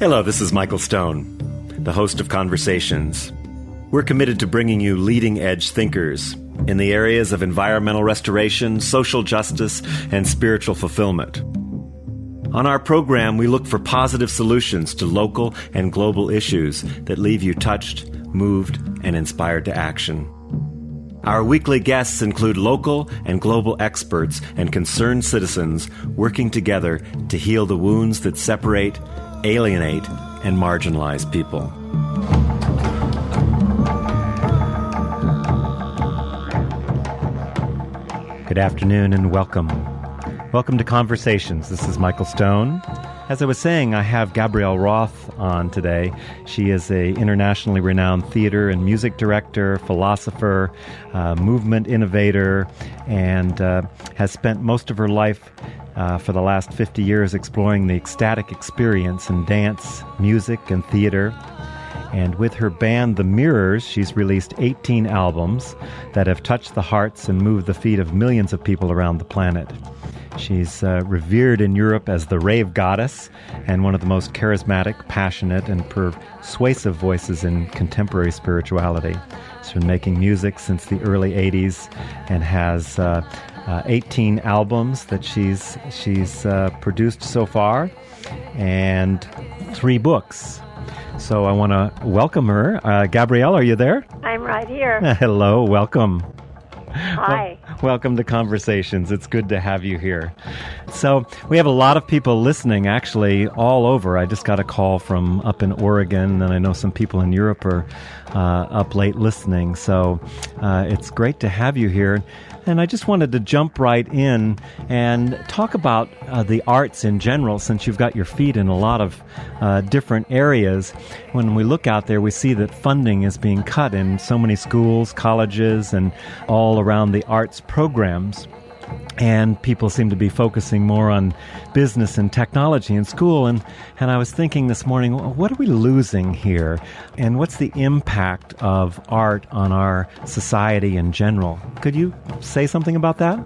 Hello, this is Michael Stone, the host of Conversations. We're committed to bringing you leading-edge thinkers in the areas of environmental restoration, social justice, and spiritual fulfillment. On our program, we look for positive solutions to local and global issues that leave you touched, moved, and inspired to action. Our weekly guests include local and global experts and concerned citizens working together to heal the wounds that separate, alienate, and marginalize people. Good afternoon and welcome. Welcome to Conversations. This is Michael Stone. As I was saying, I have Gabrielle Roth on today. She is an internationally renowned theater and music director, philosopher, movement innovator, and has spent most of her life for the last 50 years exploring the ecstatic experience in dance, music, and theater. And with her band, The Mirrors, she's released 18 albums that have touched the hearts and moved the feet of millions of people around the planet. She's revered in Europe as the rave goddess and one of the most charismatic, passionate, and persuasive voices in contemporary spirituality. She's been making music since the early 80s and has 18 albums that she's produced so far and 3 books. So I want to welcome her. Gabrielle, are you there? I'm right here. Hello, welcome. Hi. Welcome to Conversations. It's good to have you here. So we have a lot of people listening, actually, all over. I just got a call from up in Oregon, and I know some people in Europe are up late listening. So it's great to have you here. And I just wanted to jump right in and talk about the arts in general, since you've got your feet in a lot of different areas. When we look out there, we see that funding is being cut in so many schools, colleges, and all around the arts programs. And people seem to be focusing more on business and technology in school. And I was thinking this morning, what are we losing here? And what's the impact of art on our society in general? Could you say something about that?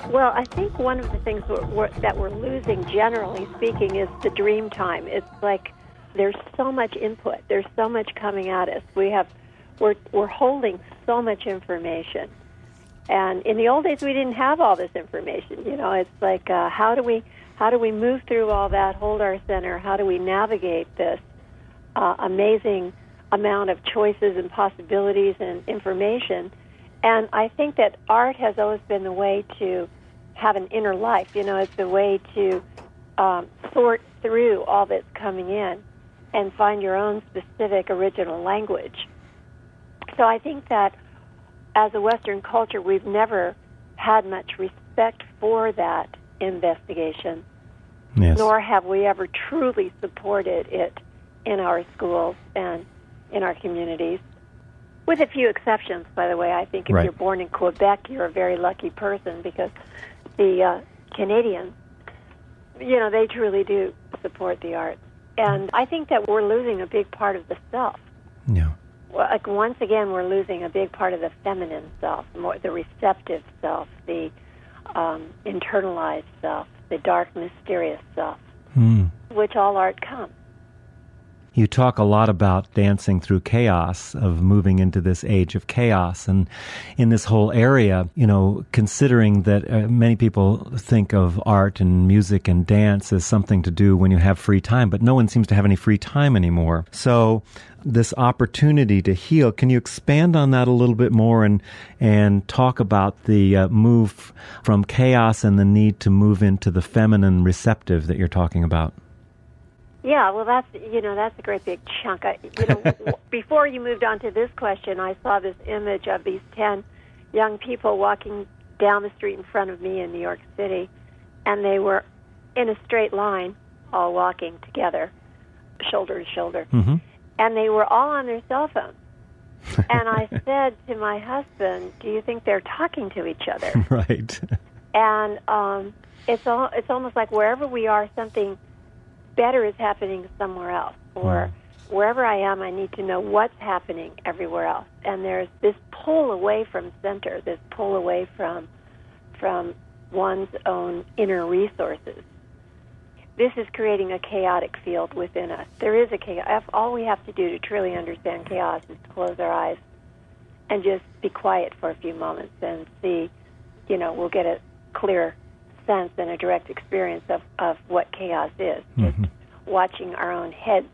Well, I think one of the things that we're losing, generally speaking, is the dream time. It's like there's so much input. There's so much coming at us. We're holding so much information. And in the old days, we didn't have all this information. You know, it's like how do we move through all that, hold our center? How do we navigate this amazing amount of choices and possibilities and information? And I think that art has always been the way to have an inner life. You know, it's the way to sort through all that's coming in and find your own specific original language. So I think that as a Western culture, we've never had much respect for that investigation, yes. Nor have we ever truly supported it in our schools and in our communities. With a few exceptions, by the way. I think if Right. You're born in Quebec, you're a very lucky person, because the Canadians, you know, they truly do support the arts. And I think that we're losing a big part of the self. Yeah. Well, like once again, we're losing a big part of the feminine self, the receptive self, the internalized self, the dark, mysterious self, which all art comes. You talk a lot about dancing through chaos, of moving into this age of chaos. And in this whole area, you know, considering that many people think of art and music and dance as something to do when you have free time, but no one seems to have any free time anymore. So this opportunity to heal, can you expand on that a little bit more and talk about the move from chaos and the need to move into the feminine receptive that you're talking about? Yeah, well, that's a great big chunk. Before you moved on to this question, I saw this image of these 10 young people walking down the street in front of me in New York City, and they were in a straight line, all walking together, shoulder to shoulder. Mm-hmm. And they were all on their cell phones. And I said to my husband, do you think they're talking to each other? Right. And it's almost like wherever we are, something better is happening somewhere else. Or wherever I am, I need to know what's happening everywhere else. And there's this pull away from center, this pull away from one's own inner resources. this is creating a chaotic field within us. There is a chaos. All we have to do to truly understand chaos is to close our eyes and just be quiet for a few moments and see, we'll get a clear sense and a direct experience of what chaos is. Mm-hmm. Just watching our own heads,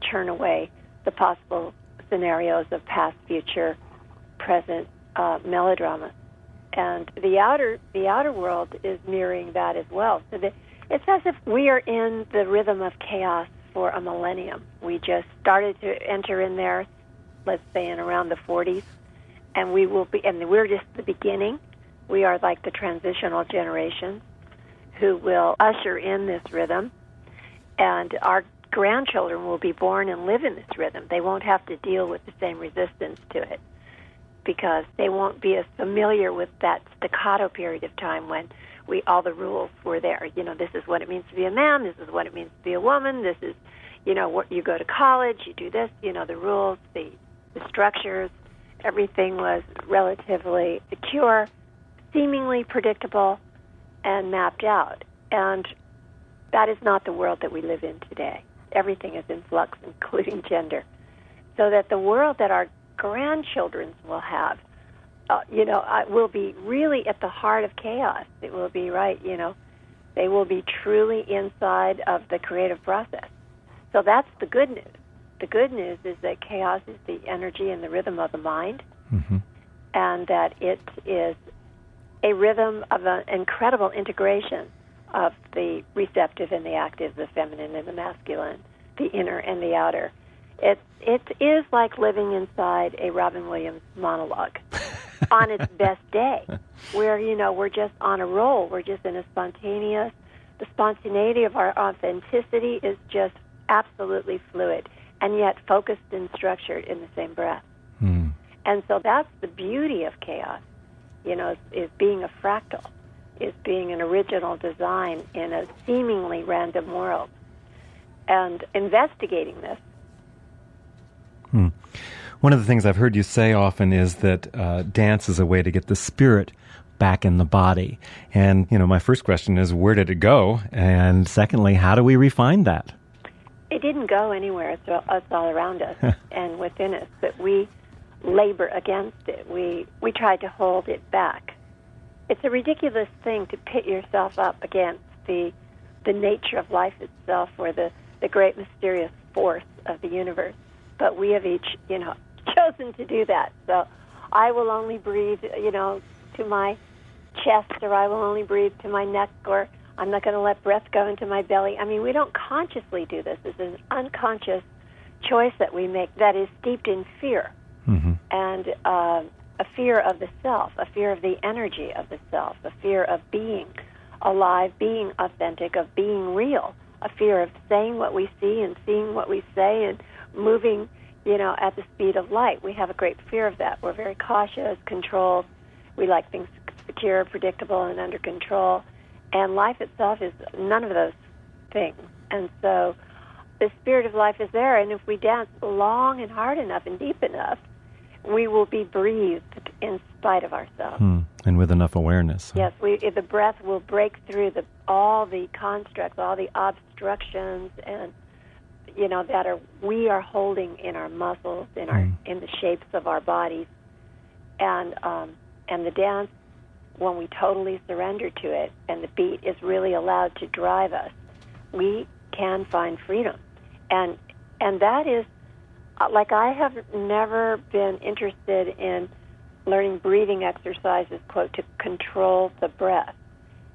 churn away the possible scenarios of past, future, present melodrama. And the outer world is mirroring that as well. So it's as if we are in the rhythm of chaos for a millennium. We just started to enter in there, let's say in around the 40s, and we're just the beginning. We are like the transitional generation who will usher in this rhythm, and our grandchildren will be born and live in this rhythm. They won't have to deal with the same resistance to it because they won't be as familiar with that staccato period of time when all the rules were there. This is what it means to be a man, this is what it means to be a woman, this is, what you go to college, you do this, the rules, the structures, everything was relatively secure, seemingly predictable, and mapped out. And that is not the world that we live in today. Everything is in flux, including gender. So that the world that our grandchildren will have, will be really at the heart of chaos. It will be they will be truly inside of the creative process. So that's the good news. The good news is that chaos is the energy and the rhythm of the mind, mm-hmm. and that it is a rhythm of an incredible integration of the receptive and the active, the feminine and the masculine, the inner and the outer. It is like living inside a Robin Williams monologue on its best day, where, we're just on a roll. We're just in the spontaneity of our authenticity is just absolutely fluid, and yet focused and structured in the same breath. Mm. And so that's the beauty of chaos, is being a fractal, is being an original design in a seemingly random world. And investigating this. One of the things I've heard you say often is that dance is a way to get the spirit back in the body. And, my first question is, where did it go? And secondly, how do we refine that? It didn't go anywhere. It's all around us and within us, but we labor against it. We try to hold it back. It's a ridiculous thing to pit yourself up against the nature of life itself, or the great mysterious force of the universe. But we have each, chosen to do that. So I will only breathe, to my chest, or I will only breathe to my neck, or I'm not going to let breath go into my belly. I mean, we don't consciously do this. It's an unconscious choice that we make that is steeped in fear, mm-hmm. and a fear of the self, a fear of the energy of the self, a fear of being alive, being authentic, of being real, a fear of saying what we see and seeing what we say and moving, at the speed of light. We have a great fear of that. We're very cautious, controlled. We like things secure, predictable, and under control. And life itself is none of those things. And so the spirit of life is there, and if we dance long and hard enough and deep enough, we will be breathed in spite of ourselves. And with enough awareness. Yes, the breath will break through all the constructs, all the obstructions, and that we are holding in our muscles, in the shapes of our bodies, and the dance, when we totally surrender to it, and the beat is really allowed to drive us, we can find freedom, and that is like, I have never been interested in learning breathing exercises, quote, to control the breath.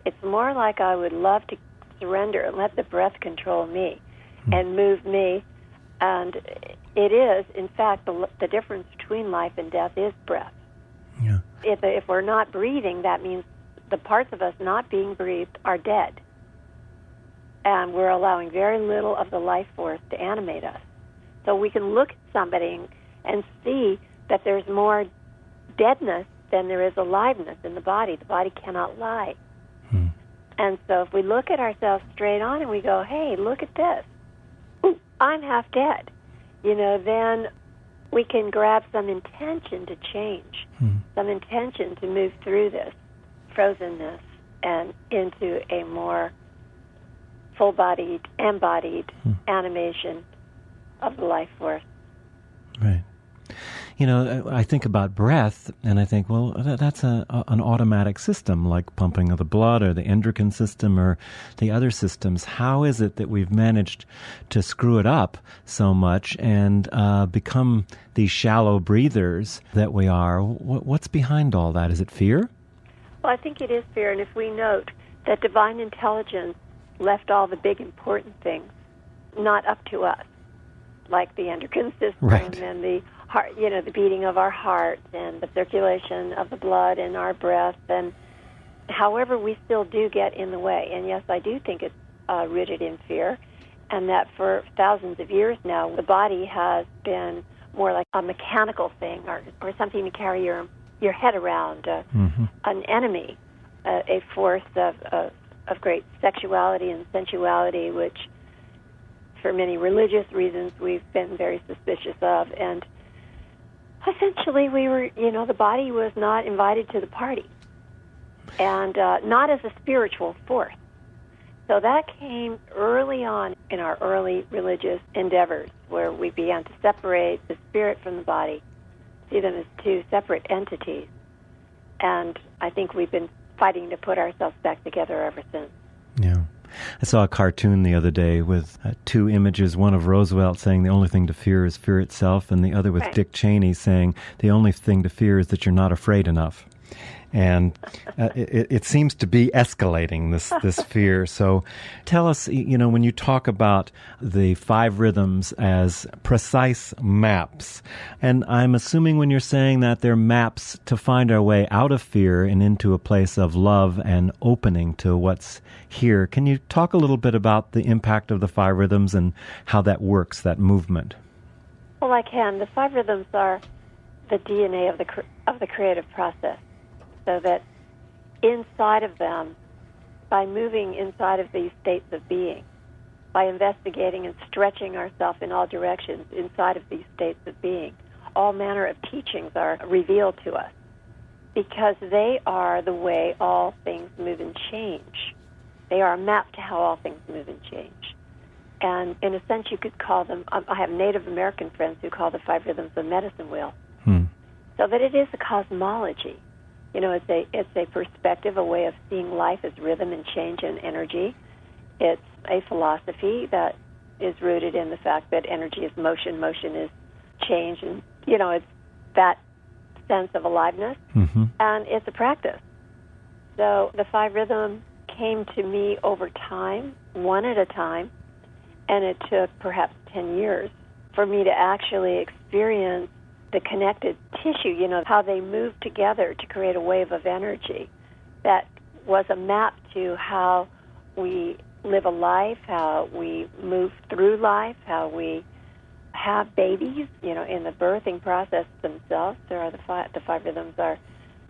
It's more like I would love to surrender and let the breath control me and move me. And it is, in fact, the difference between life and death is breath. Yeah. If we're not breathing, that means the parts of us not being breathed are dead. And we're allowing very little of the life force to animate us. So we can look at somebody and see that there's more deadness than there is aliveness in the body. The body cannot lie. And so if we look at ourselves straight on and we go, hey, look at this. Ooh, I'm half dead. Then we can grab some intention to change, some intention to move through this frozenness and into a more full-bodied, embodied animation of the life force. Right. You know, I think about breath, and I think, well, that's an automatic system, like pumping of the blood or the endocrine system or the other systems. How is it that we've managed to screw it up so much and become these shallow breathers that we are? What's behind all that? Is it fear? Well, I think it is fear, and if we note that divine intelligence left all the big important things not up to us, like the endocrine system and the heart, the beating of our heart and the circulation of the blood in our breath, and however we still do get in the way. And yes, I do think it's rooted in fear, and that for thousands of years now, the body has been more like a mechanical thing or something to carry your head around, an enemy, a force of great sexuality and sensuality, which for many religious reasons we've been very suspicious of. And essentially we were, the body was not invited to the party, and not as a spiritual force. So that came early on in our early religious endeavors, where we began to separate the spirit from the body, see them as two separate entities. And I think we've been fighting to put ourselves back together ever since. Yeah. I saw a cartoon the other day with two images, one of Roosevelt saying the only thing to fear is fear itself, and the other with Dick Cheney saying the only thing to fear is that you're not afraid enough. And it seems to be escalating, this fear. So tell us, when you talk about the 5 rhythms as precise maps, and I'm assuming when you're saying that they're maps to find our way out of fear and into a place of love and opening to what's here. Can you talk a little bit about the impact of the 5 rhythms and how that works, that movement? Well, I can. The 5 rhythms are the DNA of the creative process. So that inside of them, by moving inside of these states of being, by investigating and stretching ourselves in all directions inside of these states of being, all manner of teachings are revealed to us, because they are the way all things move and change. They are a map to how all things move and change. And in a sense, you could call them, I have Native American friends who call the 5 rhythms a medicine wheel. So that it is a cosmology. It's a perspective, a way of seeing life as rhythm and change and energy. It's a philosophy that is rooted in the fact that energy is motion, motion is change, and, it's that sense of aliveness. And it's a practice. So the 5 rhythms came to me over time, one at a time, and it took perhaps 10 years for me to actually experience the connected tissue, how they move together to create a wave of energy that was a map to how we live a life, how we move through life, how we have babies, in the birthing process themselves. There are the 5 rhythms are,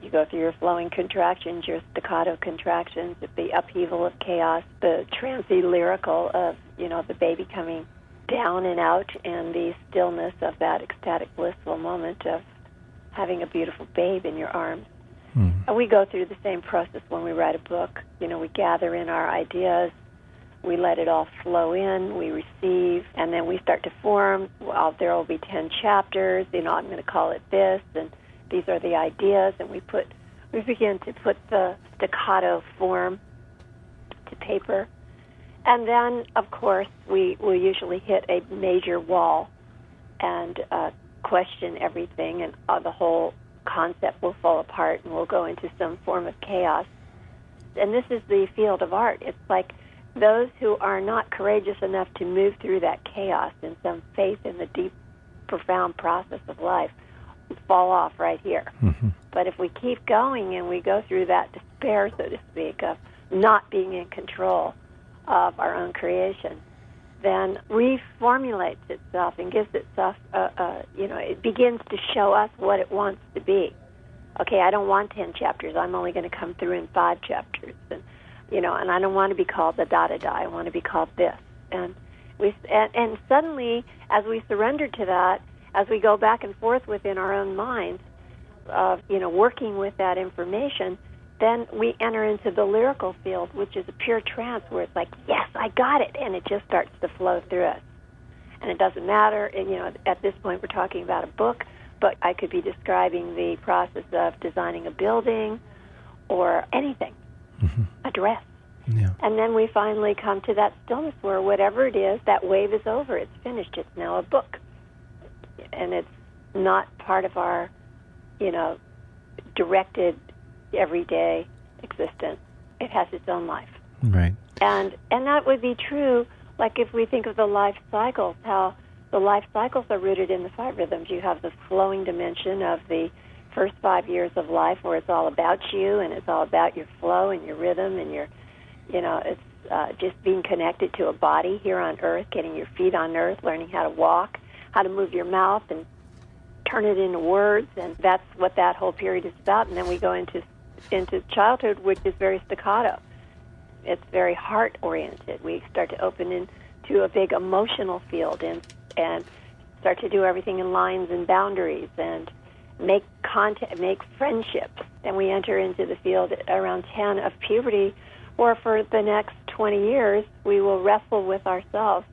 you go through your flowing contractions, your staccato contractions, the upheaval of chaos, the transy lyrical of, the baby coming down and out, and the stillness of that ecstatic, blissful moment of having a beautiful babe in your arms. And we go through the same process when we write a book. We gather in our ideas, we let it all flow in, we receive, and then we start to form. Well, there will be 10 chapters, I'm going to call it this, and these are the ideas, and we begin to put the staccato form to paper. And then, of course, we will usually hit a major wall and question everything, and the whole concept will fall apart, and we'll go into some form of chaos. And this is the field of art. It's like those who are not courageous enough to move through that chaos in some faith in the deep, profound process of life fall off right here. But if we keep going and we go through that despair, so to speak, of not being in control of our own creation, then reformulates itself and gives itself, it begins to show us what it wants to be. Okay, I don't want 10 chapters. I'm only going to come through in 5 chapters. And, and I don't want to be called the da-da-da. I want to be called this. And suddenly, as we surrender to that, as we go back and forth within our own minds of, working with that information, then we enter into the lyrical field, which is a pure trance where it's like, yes, I got it, and it just starts to flow through us. And it doesn't matter, and, at this point we're talking about a book, but I could be describing the process of designing a building or anything, a dress. Yeah. And then we finally come to that stillness where whatever it is, that wave is over. It's finished. It's now a book. And it's not part of our, directed everyday existence. It has its own life. Right. And that would be true, like if we think of the life cycles, how the life cycles are rooted in the 5 rhythms. You have the flowing dimension of the first 5 years of life where it's all about you and it's all about your flow and your rhythm and your, it's just being connected to a body here on earth, getting your feet on earth, learning how to walk, how to move your mouth and turn it into words, and that's what that whole period is about. And then we go into childhood, which is very staccato. It's very heart-oriented. We start to open into a big emotional field and start to do everything in lines and boundaries and make contact, make friendships. Then we enter into the field around 10 of puberty, or for the next 20 years, we will wrestle with ourselves,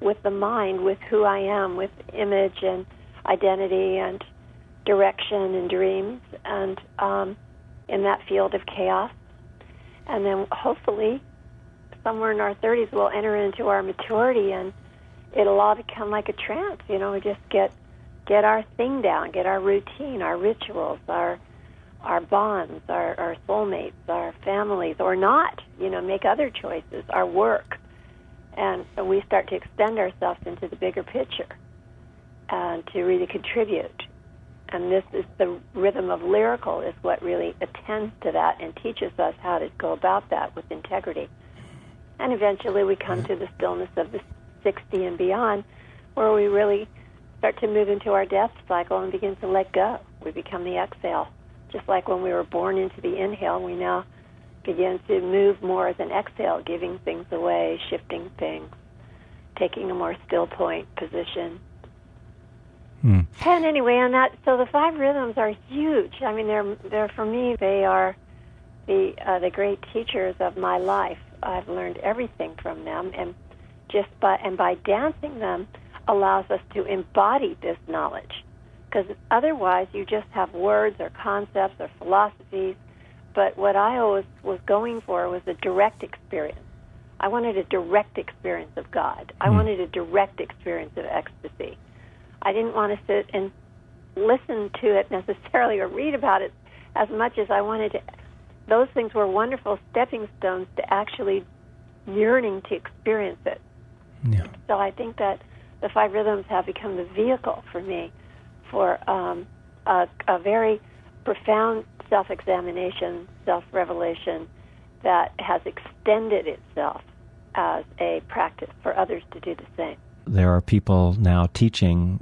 with the mind, with who I am, with image and identity and direction and dreams, and in that field of chaos. And then hopefully somewhere in our 30s we'll enter into our maturity and it'll all become like a trance. We just get our thing down, get our routine, our rituals, our bonds, our soulmates, our families, or not, make other choices, our work. And we start to extend ourselves into the bigger picture and to really contribute. And this is the rhythm of lyrical is what really attends to that and teaches us how to go about that with integrity. And eventually we come to the stillness of the 60 and beyond, where we really start to move into our death cycle and begin to let go. We become the exhale. Just like when we were born into the inhale, we now begin to move more as an exhale, giving things away, shifting things, taking a more still point position. And anyway, so the 5 rhythms are huge. I mean, they're for me, they are the great teachers of my life. I've learned everything from them, and by dancing them allows us to embody this knowledge. Because otherwise, you just have words or concepts or philosophies. But what I always was going for was a direct experience. I wanted a direct experience of God. I wanted a direct experience of ecstasy. I didn't want to sit and listen to it necessarily or read about it as much as I wanted to. Those things were wonderful stepping stones to actually yearning to experience it. Yeah. So I think that the 5 rhythms have become the vehicle for me for a very profound self-examination, self-revelation that has extended itself as a practice for others to do the same. There are people now teaching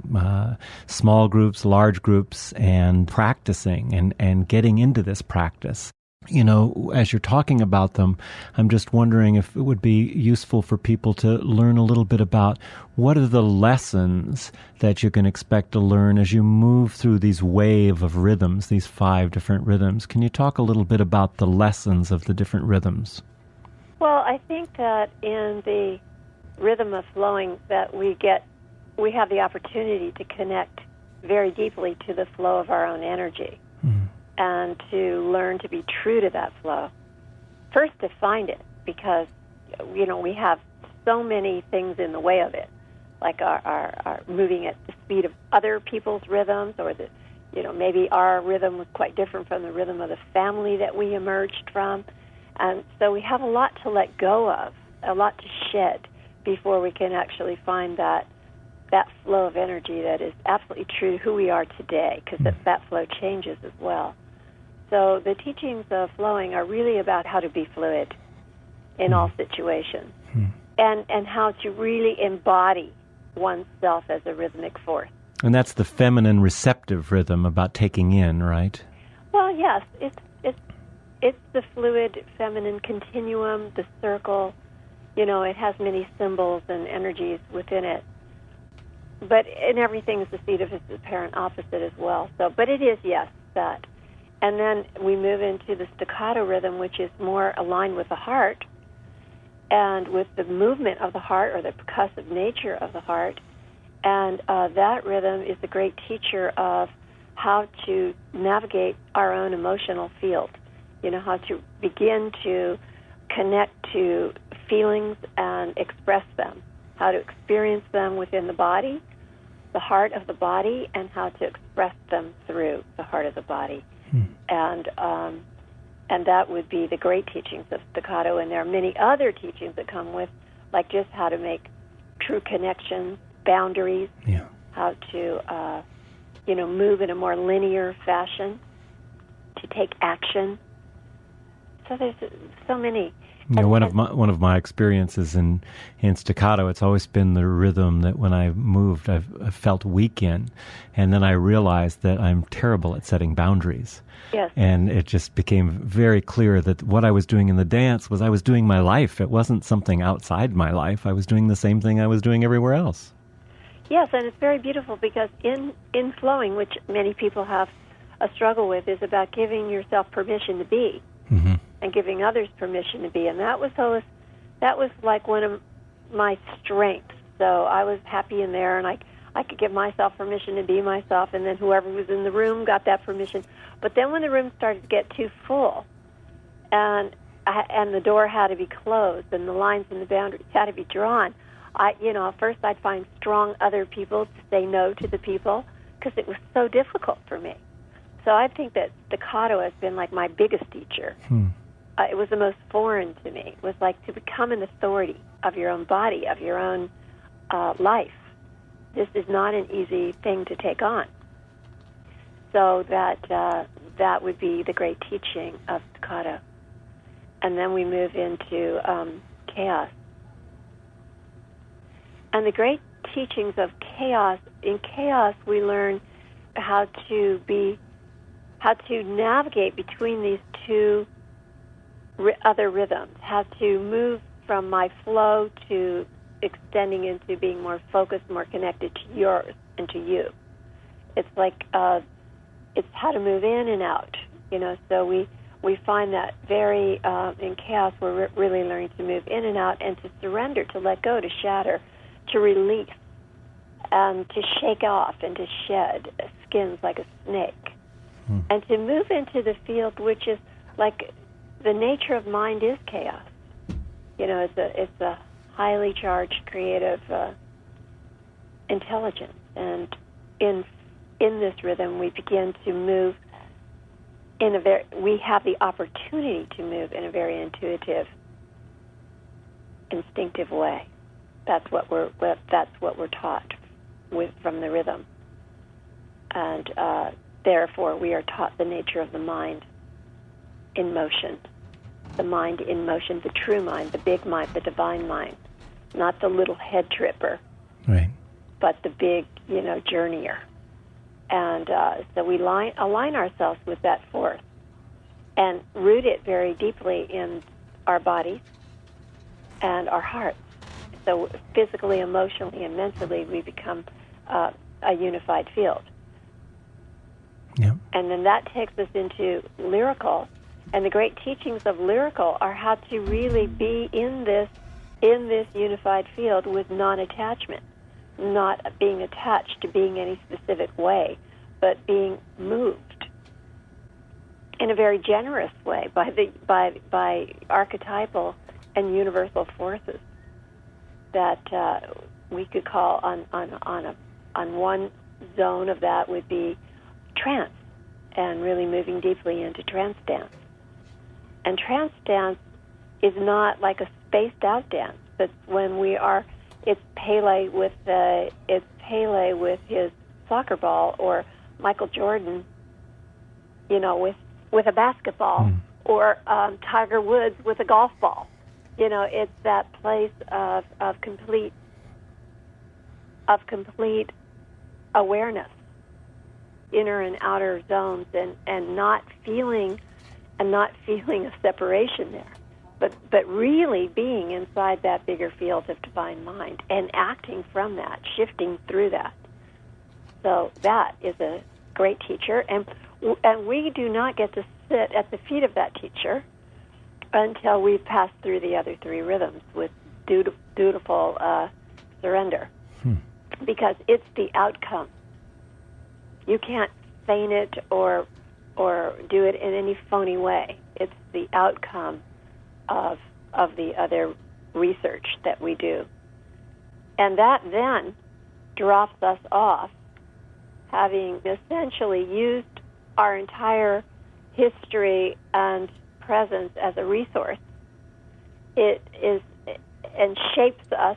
small groups, large groups, and practicing and getting into this practice. As you're talking about them, I'm just wondering if it would be useful for people to learn a little bit about what are the lessons that you can expect to learn as you move through these wave of rhythms, these 5 different rhythms. Can you talk a little bit about the lessons of the different rhythms? Well, I think that in the rhythm of flowing that we have the opportunity to connect very deeply to the flow of our own energy. And to learn to be true to that flow. First, to find it, because, we have so many things in the way of it, like our moving at the speed of other people's rhythms, or maybe our rhythm was quite different from the rhythm of the family that we emerged from. And so we have a lot to let go of, a lot to shed before we can actually find that flow of energy that is absolutely true to who we are today, because that flow changes as well. So the teachings of flowing are really about how to be fluid in all situations and how to really embody oneself as a rhythmic force. And that's the feminine receptive rhythm about taking in, right? Well, yes. It's the fluid feminine continuum, the circle. It has many symbols and energies within it. And everything is the seed of its apparent opposite as well. But it is, yes, that And then we move into the staccato rhythm, which is more aligned with the heart and with the movement of the heart or the percussive nature of the heart. And that rhythm is a great teacher of how to navigate our own emotional field, how to begin to connect to feelings and express them, how to experience them within the body, the heart of the body, and how to express them through the heart of the body. And that would be the great teachings of staccato. And there are many other teachings that come with, like just how to make true connections, boundaries, how to, move in a more linear fashion, to take action. So there's so many. One of my experiences in staccato, it's always been the rhythm that when I moved, I've felt weak in, and then I realized that I'm terrible at setting boundaries. Yes. And it just became very clear that what I was doing in the dance was I was doing my life. It wasn't something outside my life. I was doing the same thing I was doing everywhere else. Yes, and it's very beautiful because in flowing, which many people have a struggle with, is about giving yourself permission to be. Mm-hmm. And giving others permission to be. And that was like one of my strengths. So I was happy in there, and I could give myself permission to be myself, and then whoever was in the room got that permission. But then when the room started to get too full, and the door had to be closed, and the lines and the boundaries had to be drawn, at first I'd find strong other people to say no to the people because it was so difficult for me. So I think that staccato has been like my biggest teacher. It was the most foreign to me. It was like to become an authority of your own body, of your own life. This is not an easy thing to take on. So that would be the great teaching of staccato. And then we move into chaos. And the great teachings of chaos, in chaos we learn how to navigate between these two other rhythms, how to move from my flow to extending into being more focused, more connected to yours and to you. It's like it's how to move in and out, So we find that very in chaos we're really learning to move in and out and to surrender, to let go, to shatter, to release, and to shake off and to shed skins like a snake, and to move into the field which is like. The nature of mind is chaos. It's a highly charged, creative intelligence, and in this rhythm, we begin to move we have the opportunity to move in a very intuitive, instinctive way. That's what we're taught from the rhythm, and therefore we are taught the nature of the mind in motion. The mind in motion, the true mind, the big mind, the divine mind, not the little head tripper, right? But the big, journeyer. And so we align ourselves with that force and root it very deeply in our bodies and our hearts. So physically, emotionally, and mentally, we become a unified field. Yeah. And then that takes us into lyrical. And the great teachings of lyrical are how to really be in this unified field with non-attachment, not being attached to being any specific way, but being moved in a very generous way by archetypal and universal forces that we could call on one zone of that would be trance, and really moving deeply into trance dance. And trance dance is not like a spaced out dance, but when it's Pele with his soccer ball, or Michael Jordan, with a basketball, or Tiger Woods with a golf ball. It's that place of complete awareness, inner and outer zones, and not feeling a separation there, but really being inside that bigger field of divine mind and acting from that, shifting through that. So that is a great teacher, and we do not get to sit at the feet of that teacher until we've passed through the other three rhythms with dutiful surrender, because it's the outcome. You can't feign it or do it in any phony way. It's the outcome of the other research that we do. And that then drops us off, having essentially used our entire history and presence as a resource. It is and shapes us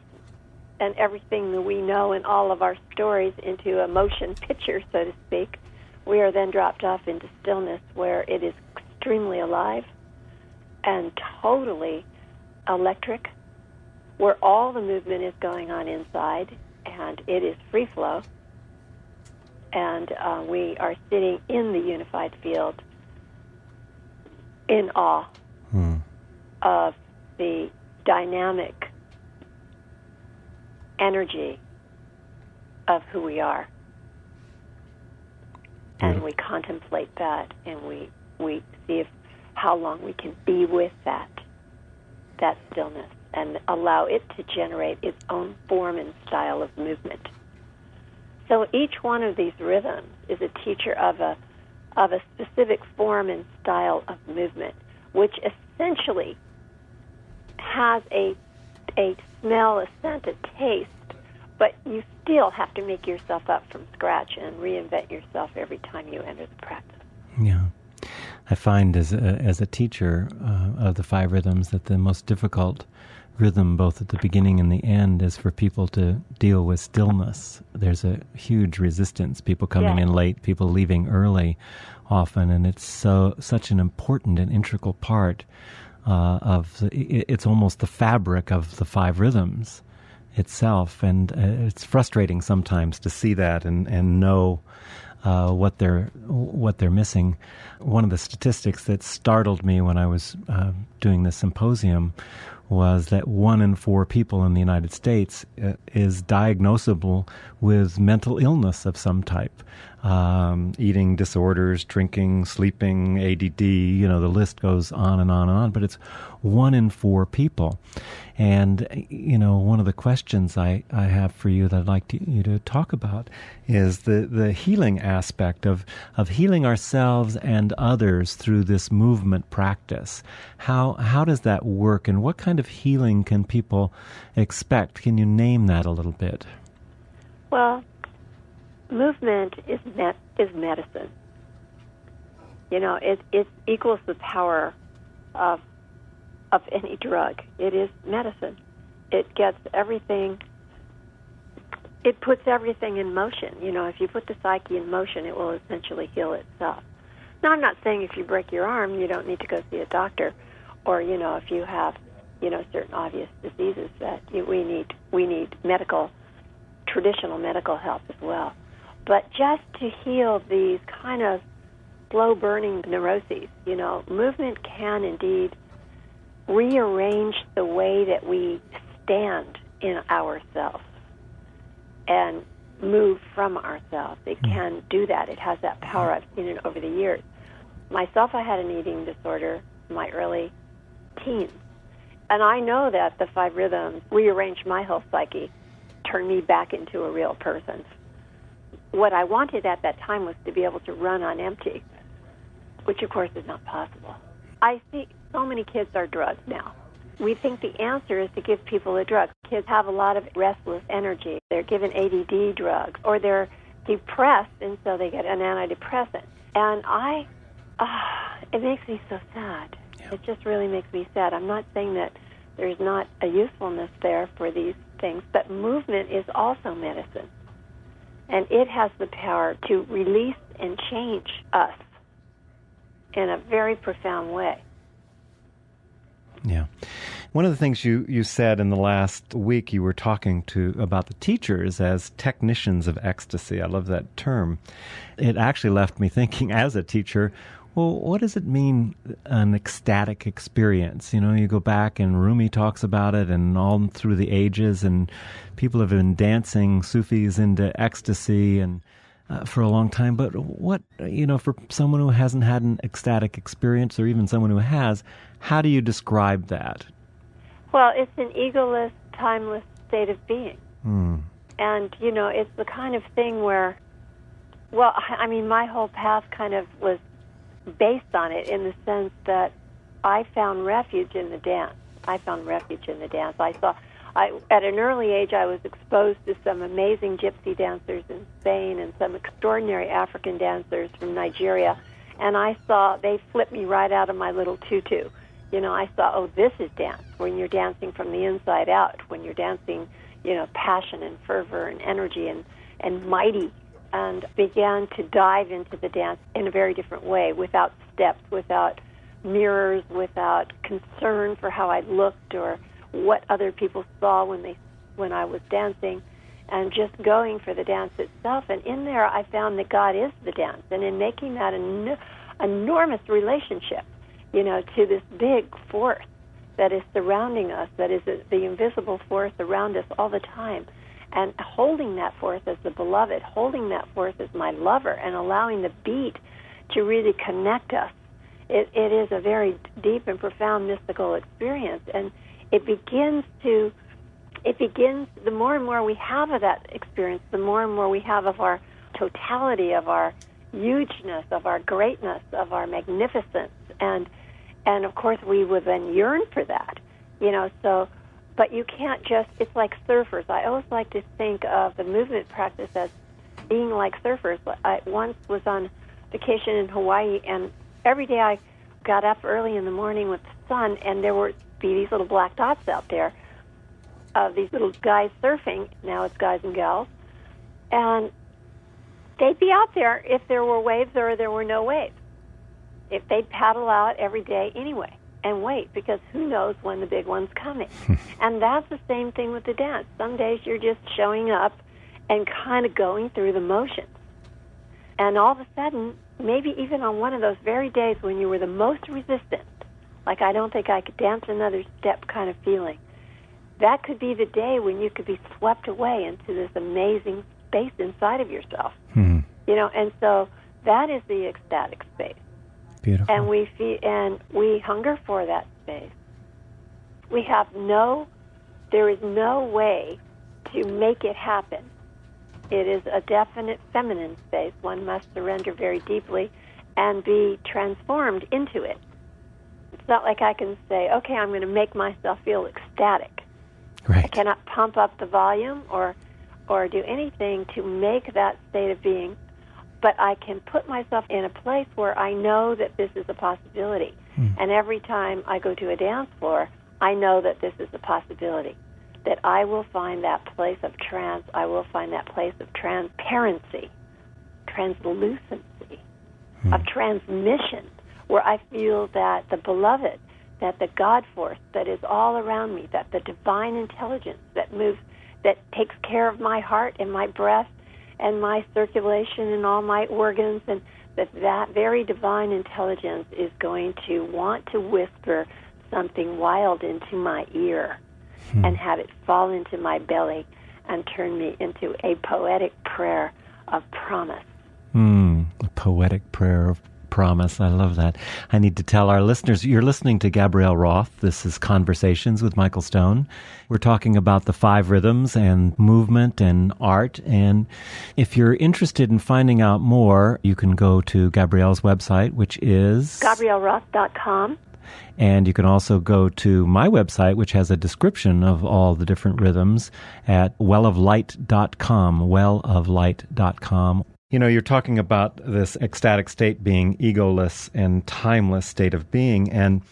and everything that we know in all of our stories into a motion picture, so to speak. We are then dropped off into stillness, where it is extremely alive and totally electric, where all the movement is going on inside, and it is free flow. And we are sitting in the unified field in awe of the dynamic energy of who we are. And we contemplate that, and we see how long we can be with that stillness and allow it to generate its own form and style of movement. So each one of these rhythms is a teacher of a specific form and style of movement, which essentially has a smell, a scent, a taste, but you still have to make yourself up from scratch and reinvent yourself every time you enter the practice. Yeah. I find as a teacher of the five rhythms that the most difficult rhythm, both at the beginning and the end, is for people to deal with stillness. There's a huge resistance, people coming in late, people leaving early often, and it's such an important and integral part it's almost the fabric of the five rhythms itself, and it's frustrating sometimes to see that and know what they're missing. One of the statistics that startled me when I was doing this symposium was that 1 in 4 people in the United States is diagnosable with mental illness of some type. Eating disorders, drinking, sleeping, ADD, the list goes on and on and on, but it's 1 in 4 people. And, one of the questions I have for you that I'd like you to talk about is the healing aspect of healing ourselves and others through this movement practice. How does that work, and what kind of healing can people expect? Can you name that a little bit? Well, movement is medicine. It equals the power of any drug. It is medicine. It gets everything. It puts everything in motion. If you put the psyche in motion, it will essentially heal itself. Now, I'm not saying if you break your arm, you don't need to go see a doctor, or if you have certain obvious diseases that we need traditional medical help as well. But just to heal these kind of slow-burning neuroses, movement can indeed rearrange the way that we stand in ourselves and move from ourselves. It can do that. It has that power. I've seen it over the years. Myself, I had an eating disorder in my early teens. And I know that the five rhythms rearranged my whole psyche, turned me back into a real person. What I wanted at that time was to be able to run on empty, which, of course, is not possible. I see so many kids are drugged now. We think the answer is to give people a drug. Kids have a lot of restless energy. They're given ADD drugs, or they're depressed, and so they get an antidepressant. And it makes me so sad. Yeah. It just really makes me sad. I'm not saying that there's not a usefulness there for these things, but movement is also medicine. And it has the power to release and change us in a very profound way. Yeah. One of the things you said in the last week, you were talking about the teachers as technicians of ecstasy. I love that term. It actually left me thinking as a teacher, well, what does it mean, an ecstatic experience? You go back and Rumi talks about it, and all through the ages, and people have been dancing Sufis into ecstasy, and for a long time. But what, for someone who hasn't had an ecstatic experience, or even someone who has, how do you describe that? Well, it's an egoless, timeless state of being. And, it's the kind of thing where, my whole path kind of was based on it, in the sense that I found refuge in the dance. At an early age, I was exposed to some amazing gypsy dancers in Spain and some extraordinary African dancers from Nigeria, and I saw they flipped me right out of my little tutu. I saw, this is dance, when you're dancing from the inside out, when you're dancing, passion and fervor and energy and mighty, and began to dive into the dance in a very different way, without steps, without mirrors, without concern for how I looked or what other people saw when I was dancing, and just going for the dance itself. And in there, I found that God is the dance, and in making that an enormous relationship, to this big force that is surrounding us, that is the invisible force around us all the time, and holding that force as the beloved, holding that force as my lover, and allowing the beat to really connect us. It is a very deep and profound mystical experience, and it begins, the more and more we have of that experience, the more and more we have of our totality, of our hugeness, of our greatness, of our magnificence, and of course we would then yearn for that, but you can't just, it's like surfers. I always like to think of the movement practice as being like surfers. I once was on vacation in Hawaii, and every day I got up early in the morning with the sun, and there would be these little black dots out there of these little guys surfing. Now it's guys and gals. And they'd be out there if there were waves or there were no waves. If they'd paddle out every day anyway and wait, because who knows when the big one's coming. And that's the same thing with the dance. Some days you're just showing up and kind of going through the motions. And all of a sudden, maybe even on one of those very days when you were the most resistant, like I don't think I could dance another step kind of feeling, that could be the day when you could be swept away into this amazing space inside of yourself. And so that is the ecstatic space. Beautiful. And we hunger for that space. There is no way to make it happen. It is a definite feminine space. One must surrender very deeply and be transformed into it. It's not like I can say, okay, I'm going to make myself feel ecstatic. Right. I cannot pump up the volume or do anything to make that state of being, but I can put myself in a place where I know that this is a possibility. And every time I go to a dance floor, I know that this is a possibility, that I will find that place of trance, I will find that place of transparency, translucency, of transmission, where I feel that the beloved, that the God force that is all around me, that the divine intelligence that moves, that takes care of my heart and my breath and my circulation and all my organs, and that very divine intelligence is going to want to whisper something wild into my ear and have it fall into my belly and turn me into a poetic prayer of promise. A poetic prayer of promise. I love that. I need to tell our listeners, you're listening to Gabrielle Roth. This is Conversations with Michael Stone. We're talking about the 5 rhythms and movement and art. And if you're interested in finding out more, you can go to Gabrielle's website, which is GabrielleRoth.com. And you can also go to my website, which has a description of all the different rhythms at welloflight.com, welloflight.com. You're talking about this ecstatic state being egoless and timeless state of being. And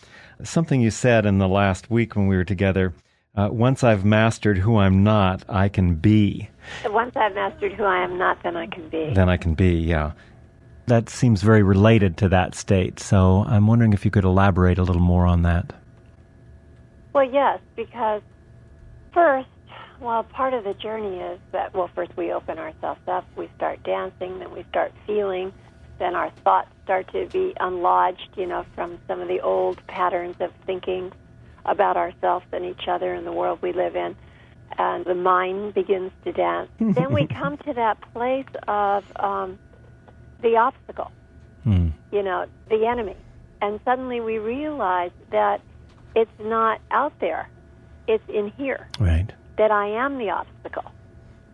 something you said in the last week when we were together, once I've mastered who I'm not, I can be. Once I've mastered who I am not, then I can be. Then I can be, yeah. That seems very related to that state. So I'm wondering if you could elaborate a little more on that. Well, yes, because first, part of the journey is that, first we open ourselves up, we start dancing, then we start feeling, then our thoughts start to be unlodged, from some of the old patterns of thinking about ourselves and each other and the world we live in. and the mind begins to dance. Then we come to that place of the obstacle, the enemy. And suddenly we realize that it's not out there, it's in here. Right. That I am the obstacle,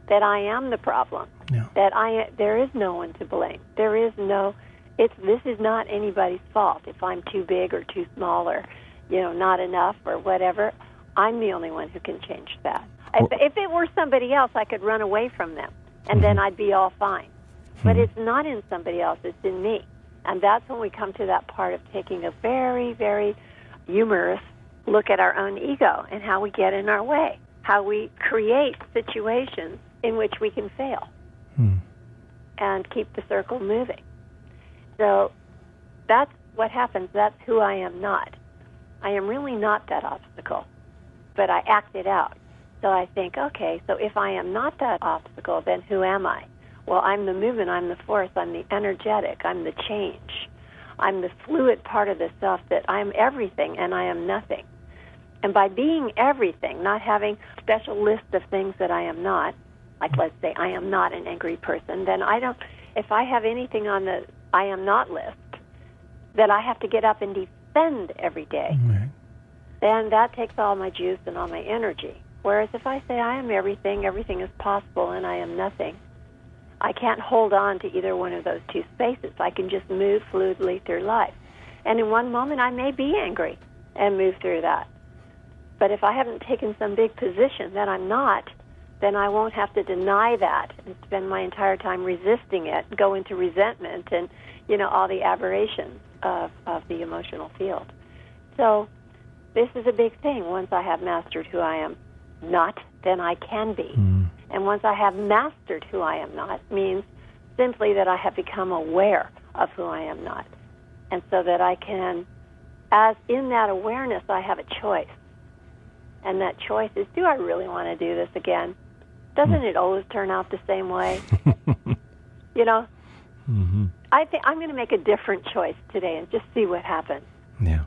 that I am the problem, that there is no one to blame. This is not anybody's fault. If I'm too big or too small or, not enough or whatever, I'm the only one who can change that. If it were somebody else, I could run away from them, and then I'd be all fine. But it's not in somebody else, it's in me. And that's when we come to that part of taking a very, very humorous look at our own ego and how we get in our way, how we create situations in which we can fail and keep the circle moving. So that's what happens. That's who I am not. I am really not that obstacle, but I act it out. So I think, okay, so if I am not that obstacle, then who am I? Well, I'm the movement, I'm the force, I'm the energetic, I'm the change. I'm the fluid part of the self, that I'm everything and I am nothing. And by being everything, not having a special list of things that I am not, like let's say I am not an angry person, then if I have anything on the I am not list, that I have to get up and defend every day, then that takes all my juice and all my energy. Whereas if I say I am everything, everything is possible, and I am nothing, I can't hold on to either one of those two spaces. I can just move fluidly through life. And in one moment, I may be angry and move through that. But if I haven't taken some big position that I'm not, then I won't have to deny that and spend my entire time resisting it, go into resentment and, all the aberrations of the emotional field. So this is a big thing. Once I have mastered who I am not, then I can be. And once I have mastered who I am not, means simply that I have become aware of who I am not. And so that I can, as in that awareness, I have a choice. And that choice is, do I really want to do this again? Doesn't it always turn out the same way? I think I'm going to make a different choice today and just see what happens. Yeah.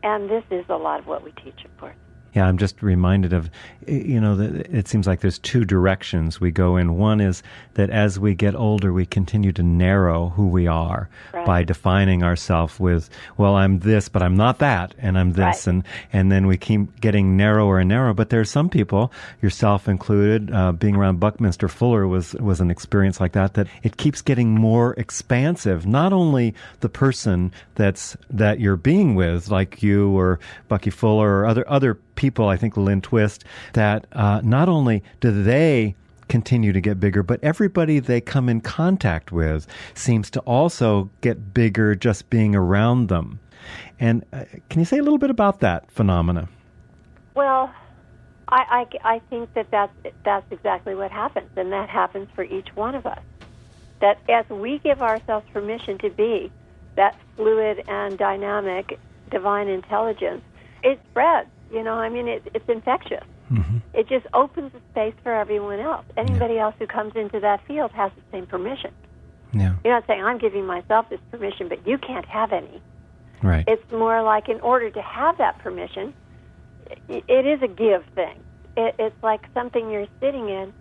And this is a lot of what we teach, of course. Yeah, I'm just reminded of, it seems like there's two directions we go in. One is that as we get older, we continue to narrow who we are by defining ourselves with, well, I'm this, but I'm not that, and I'm this, and then we keep getting narrower and narrower. But there are some people, yourself included, being around Buckminster Fuller was an experience like that it keeps getting more expansive. Not only the person that you're being with, like you or Bucky Fuller or other people, I think Lynn Twist, that not only do they continue to get bigger, but everybody they come in contact with seems to also get bigger just being around them. And can you say a little bit about that phenomena? Well, I think that's exactly what happens, and that happens for each one of us. That as we give ourselves permission to be that fluid and dynamic divine intelligence, it spreads. It's infectious. It just opens a space for everyone else. Anybody else who comes into that field has the same permission. Yeah. You're not saying, I'm giving myself this permission, but you can't have any. Right. It's more like, in order to have that permission, it is a give thing. It's like something you're sitting in,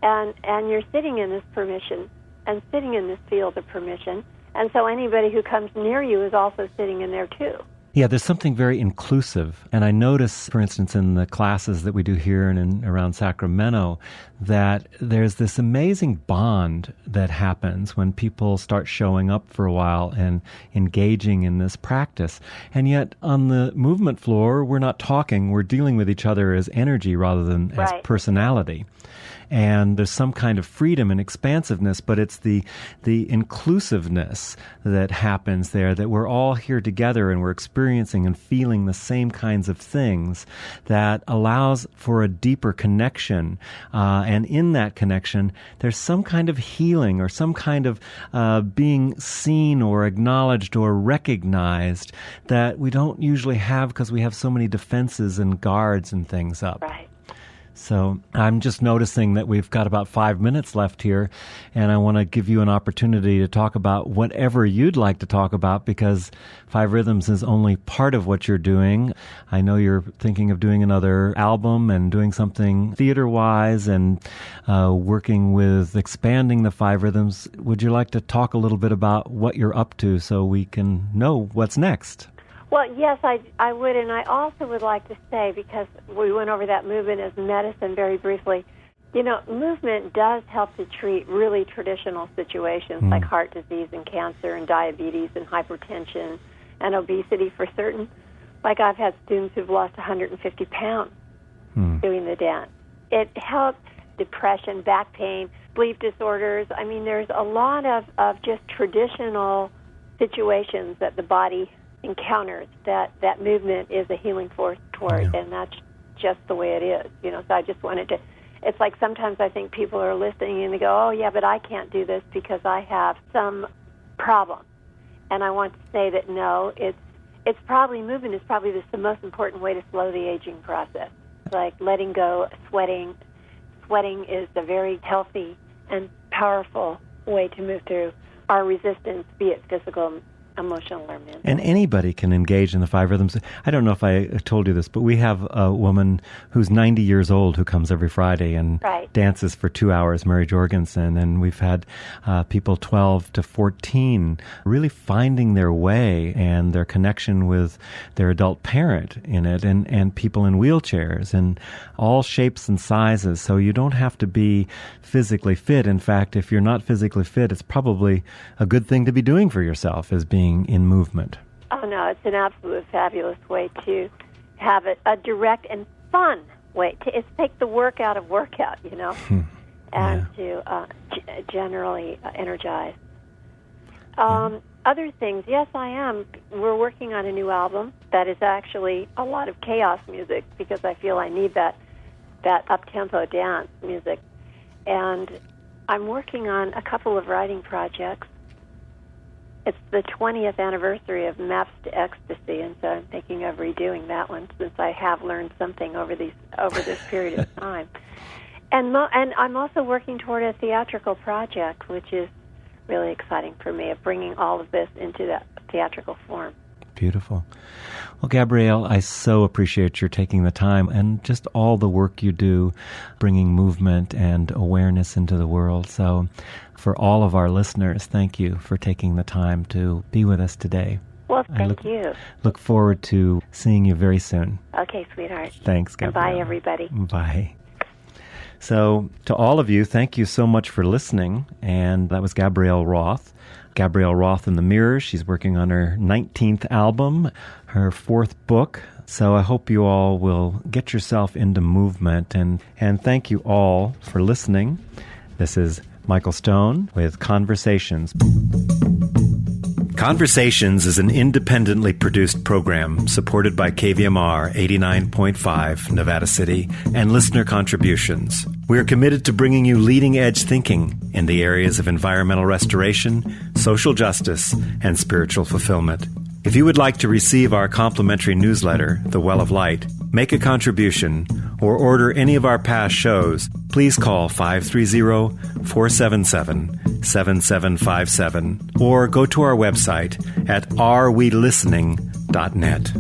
and you're sitting in this permission, and sitting in this field of permission, and so anybody who comes near you is also sitting in there too. Yeah, there's something very inclusive. And I notice, for instance, in the classes that we do here and around Sacramento, that there's this amazing bond that happens when people start showing up for a while and engaging in this practice. And yet on the movement floor, we're not talking, we're dealing with each other as energy rather than as personality. And there's some kind of freedom and expansiveness, but it's the inclusiveness that happens there, that we're all here together and we're experiencing and feeling the same kinds of things, that allows for a deeper connection. And in that connection, there's some kind of healing or some kind of being seen or acknowledged or recognized that we don't usually have because we have so many defenses and guards and things up. Right. So I'm just noticing that we've got about 5 minutes left here, and I want to give you an opportunity to talk about whatever you'd like to talk about, because Five Rhythms is only part of what you're doing. I know you're thinking of doing another album and doing something theater-wise and working with expanding the Five Rhythms. Would you like to talk a little bit about what you're up to so we can know what's next? Well, yes, I would, and I also would like to say, because we went over that movement as medicine very briefly, movement does help to treat really traditional situations like heart disease and cancer and diabetes and hypertension and obesity for certain. Like I've had students who've lost 150 pounds doing the dance. It helps depression, back pain, sleep disorders. I mean, there's a lot of just traditional situations that the body encounters that movement is a healing force toward, and that's just the way it is. So I just wanted to, it's like sometimes I think people are listening and they go, oh yeah, but I can't do this because I have some problem. And I want to say that no, it's probably, movement is probably the most important way to slow the aging process. It's like letting go, sweating. Sweating is a very healthy and powerful way to move through our resistance, be it physical, emotional, or mental. And anybody can engage in the Five Rhythms. I don't know if I told you this, but we have a woman who's 90 years old who comes every Friday and dances for 2 hours, Mary Jorgensen. And we've had people 12 to 14 really finding their way and their connection with their adult parent in it, and people in wheelchairs and all shapes and sizes. So you don't have to be physically fit. In fact, if you're not physically fit, it's probably a good thing to be doing for yourself, as being in movement. Oh, no, it's an absolute fabulous way to have a direct and fun way. It's take the work out of workout, and to generally energize. Other things, yes, I am. We're working on a new album that is actually a lot of chaos music because I feel I need that up-tempo dance music. And I'm working on a couple of writing projects. It's the 20th anniversary of Maps to Ecstasy, and so I'm thinking of redoing that one since I have learned something over this period of time. And I'm also working toward a theatrical project, which is really exciting for me, of bringing all of this into that theatrical form. Beautiful. Well, Gabrielle, I so appreciate your taking the time and just all the work you do, bringing movement and awareness into the world. So for all of our listeners, thank you for taking the time to be with us today. Well, thank you. Look forward to seeing you very soon. Okay, sweetheart. Thanks, Gabrielle. And bye, everybody. Bye. So to all of you, thank you so much for listening. And that was Gabrielle Roth. Gabrielle Roth in the Mirror. She's working on her 19th album, her 4th book. So I hope you all will get yourself into movement. And thank you all for listening. This is Michael Stone with Conversations. Conversations is an independently produced program supported by KVMR 89.5 Nevada City and listener contributions. We are committed to bringing you leading-edge thinking in the areas of environmental restoration, social justice, and spiritual fulfillment. If you would like to receive our complimentary newsletter, The Well of Light, make a contribution, or order any of our past shows, please call 530-477-7757 or go to our website at arewelistening.net.